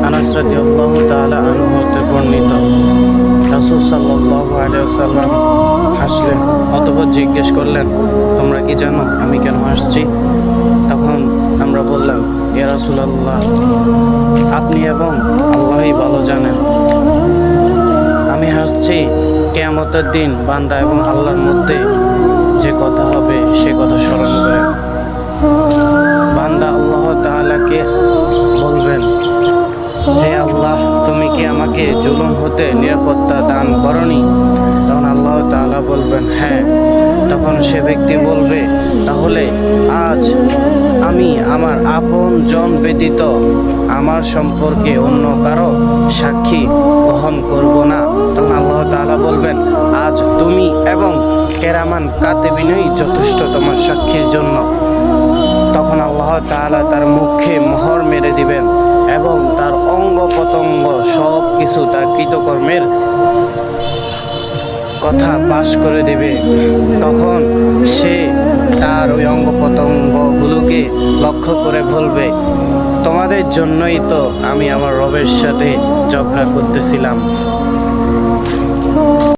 আনাস রাদিয়াল্লাহু তাআলা আনহু হতে বর্ণিত, রাসূল সাল্লাল্লাহু আলাইহি ওয়াসাল্লাম হাসলেন, অতঃপর জিজ্ঞেস করলেন, তোমরা কি জানো আমি কেন হাসছি? তখন আমরা বললাম, ইয়া রাসূলুল্লাহ, আপনি এবং আল্লাহই ভালো জানেন। আমি হাসছি কিয়ামতের দিন বান্দা এবং আল্লাহর মধ্যে যে কথা হবে সে কথা স্মরণ করে। বান্দা আল্লাহ তাআলাকে বলবেন, হে আল্লাহ, তুমি কি আমাকে জুলুম হতে নিরাপত্তা দান করনি? তখন আল্লাহ তাআলা বলবেন, হ্যাঁ। তখন সে ব্যক্তি বলবে, তাহলে আজ আমি আমার আপন জন ব্যতীত আমার সম্পর্কে অন্য কারো সাক্ষী গ্রহণ করব না। তখন আল্লাহ তাআলা বলবেন, আজ তুমি এবং কেরামান কাতিবিনই যথেষ্ট তোমার সাক্ষীর জন্য। তখন আল্লাহ তাআলা তার মুখে মোহর মেরে দিবেন এবং তার অঙ্গ প্রত্যঙ্গ সব কিছু তার কৃতকর্মের কথা পাশ করে দেবে। তখন সে তার ওই অঙ্গ প্রত্যঙ্গগুলোকে লক্ষ্য করে বলবে, তোমাদের জন্যই তো আমি আমার রবের সাথে ঝগড়া করতেছিলাম।